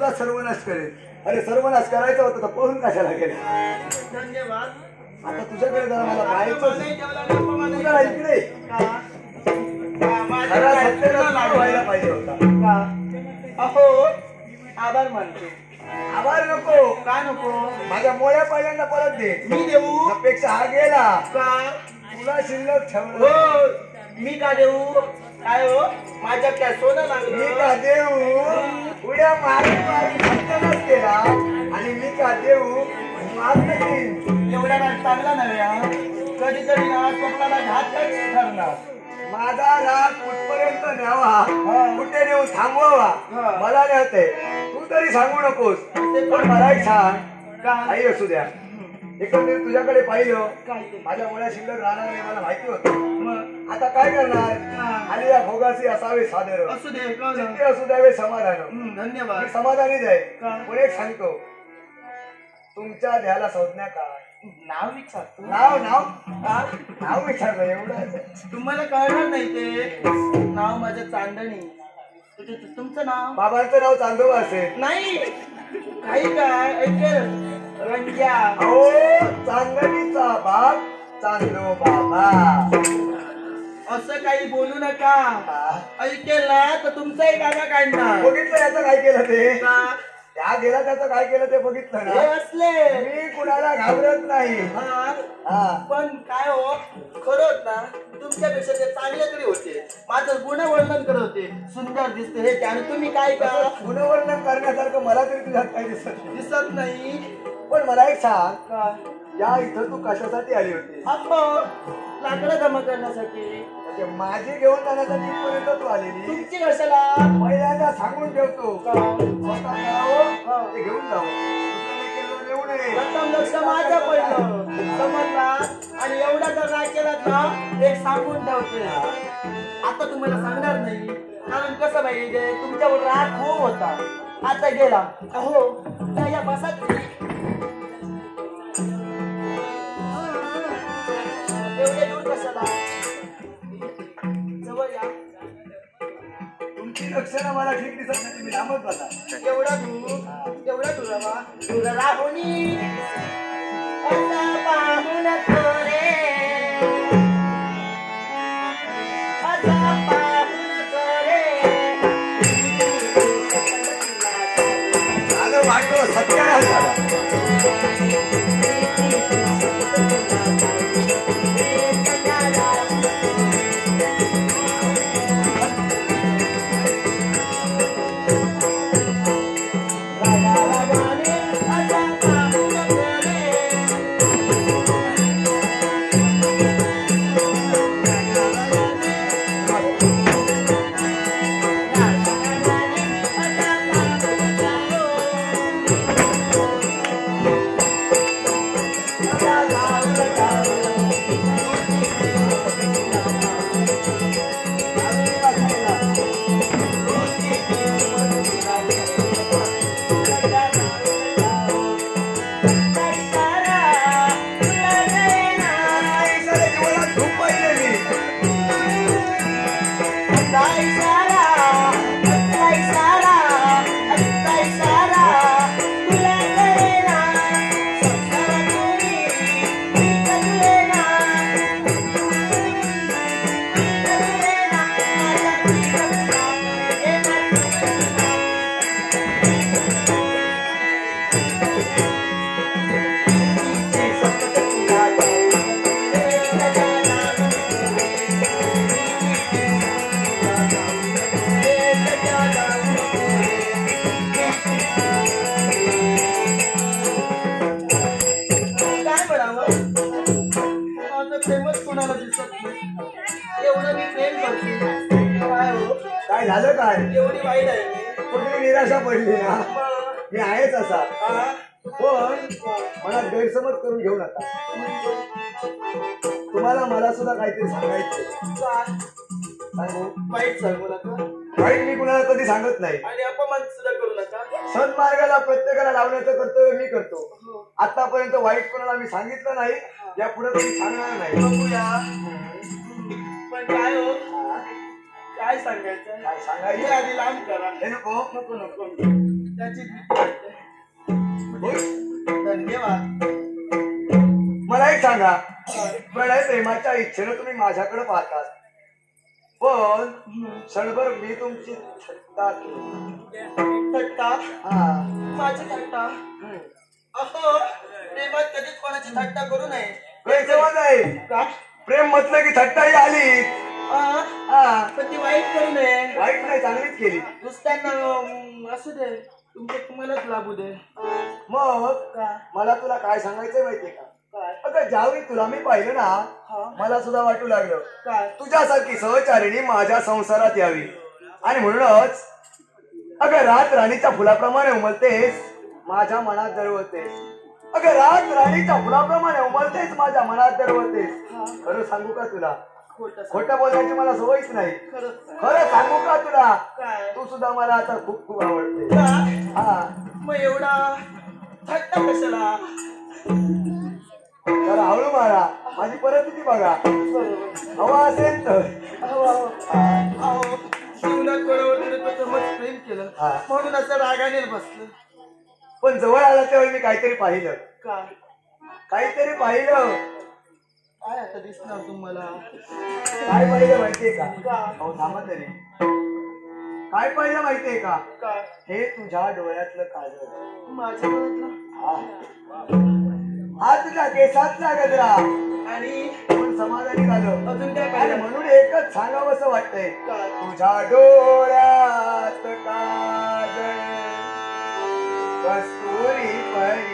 तुझा सर्वनाश करेल. अरे सर्वनाश करायचा होता तर पळून कशाला गेले. धन्यवाद. आता तुझ्याकडे जरा मला पाहायचं. तुझा इकडे खरा सत्याला व्हायला पाहिजे होता. अहो आभार मानते. आभार नको. का नको. माझ्या मोळ्या पायांना परत दे. मी देऊ. त्यापेक्षा हा गेला का तुला शिल्लक ठेवलं. हो मी का देऊ. काय हो माझ्या काय सोनं लागलं. मी का देऊ. उड्या मारी मारी सत्यानाच केला आणि मी का देऊ मारलं की एवढा राग चांगला नव्हे. कधीतरी ना स्वप्नाला घातच ठरणार. माझा राग कुठपर्यंत न्यावा कुठे नेऊन थांबवावा मला नव्हते. तू तरी सांगू नकोस. पण मला एक सांग काही असू द्या. एकंदरीत तुझ्याकडे पाहिलं माझ्या मुळ्या शिल्लक राहणार नाही मला माहिती होतं. आता काय करणार. आणि या भोगासी असावे सादर. असू दे जितके असू द्यावे समाधान. धन्यवाद. मी समाधानीच आहे. पण एक सांगतो तुमच्या ध्याला संज्ञा काय. नाव विचारतो. नाव नाव नाव विचारलं एवढं. तुम्हाला कळणार नाही ते. नाव माझं चांदणी. तुमचं नाव. बाबांचं नाव चांदोबा असेल. नाही काही काय ऐकेल रंग्या. हो चांदणीचा बाप चांदो बाबा. असं काही बोलू नका. ऐकेल ना तर तुमचाही गाणं काढणार. बघितलं याचं काय केलं ते. त्या गेला त्याचं काय केलं ते बघितलं हे ना. असले मी कुणाला घाबरत नाही. पण काय हो खरं होत ना तुमच्यापेक्षा ते चांगले तरी होते. माझं गुणवर्णन करत होते. सुंदर दिसते हे त्याने तुम्ही काय का गुणवर्णन करण्यासारखं मला तरी तुझ्यात काही दिसत नाही. पण मला एक सांग या इथं तू कशासाठी आली होती. लाकडं जमा करण्यासाठी. माझी घेऊन जाण्यासाठी इथपर्यंत तू आलेली. तुमची कशाला. पहिल्यांदा सांगून ठेवतो स्वतः करावं ते घेऊन जावं. प्रथम लक्ष माझं पडलं समजला. आणि एवढा जर राग केला ना एक सांगून ठेवते. आता तुम्हाला सांगणार नाही कारण कसं पाहिजे तुमच्यावर राग खूप होता. आता गेला. अहो या बसात एवढे दूर कशाला. जवळ या. तुमची लक्षणं मला ठीक दिसत नाही. मी लांबच बसा. एवढा दूर दूर राहुनी असं पाहून रे. असं पाहून रे. झालं वाटलं सत्यानाश झाला. काय झालं काय एवढी वाईट आहे. कुठली निराशा पडली ना. मी आहेच असा. पण मला गैरसमज करून घेऊ नका. तुम्हाला मला सुद्धा काहीतरी सांगायचं. सांगू. वाईट सांगू नका. वाईट मी कुणाला कधी सांगत नाही. आणि अपमान सुद्धा करू नका. सन्मार्गाला प्रत्येकाला लावण्याचं कर्तव्य मी करतो. आतापर्यंत वाईट कोणाला मी सांगितलं नाही. या पुढे कधी सांगणार नाही. बघूया. पण काय हो काय सांगायचं. काय सांगायचं हे आधी लांब करा. हे नको नको नको. त्याची भीती वाटते. धन्यवाद. मला एक सांगा, प्रणय प्रेमाच्या इच्छेनं तुम्ही माझ्याकडे पाहतात, पण क्षणभर मी तुमची थट्टा केली. थट्टा? हा. माझी थट्टा? अहो, प्रेमात कधीच कोणाची थट्टा करू नये. गैरसमज आहे. का? प्रेम म्हटलं की थट्टाही आली. हा. पण ती वाईट करू नये. वाईट नाही, चांगलीच केली. दुसऱ्यांना असू दे, तुम्हालाच लाभू दे. मग का? मला तुला काय सांगायचंय माहितीये का? काय? अगं ज्यावेळी तुला मी पाहिलं ना, मला सुद्धा वाटू लागलं काय? तुझ्यासारखी सहचारिणी माझ्या संसारात यावी. आणि म्हणूनच अगं रात राणीच्या फुलाप्रमाणे उमलतेस, माझ्या मनात दरवळतेस. अगं रात राणीच्या फुलाप्रमाणे उमलतेस, माझ्या मनात दरवळतेस. खरं सांगू का तुला? खोटं बोलायची मला सवयच नाही. खरं सांगू का तुला? तू सुद्धा मला आता खूप खूप आवडते. हा. मग एवढा थट्टा कशाला? जरा हळू मारा, माझी परिस्थिती बघा. हवा असेल तर. जीवनात मग प्रेम केलं म्हणून असं रागाने बसलं. पण जवळ आला त्यावेळी मी काहीतरी पाहिलं. काय? काहीतरी पाहिलं. काय आता दिसणार तुम्हाला? काय पाहिलं माहितीये का? अहो थांबा तरी. काय पाहिलं माहितीये का? काय? हे तुझ्या डोळ्यातलं काजळ. माझ्या डोळ्यातलं? हा तुझ्या केसातला गजरा. आणि पण समाधानी झालं. अजून काय आणि पाहिलं? म्हणून एकच सांगावं असं वाटतंय, काय? तुझ्या डोळ्यात काजळ कस्तुरी परी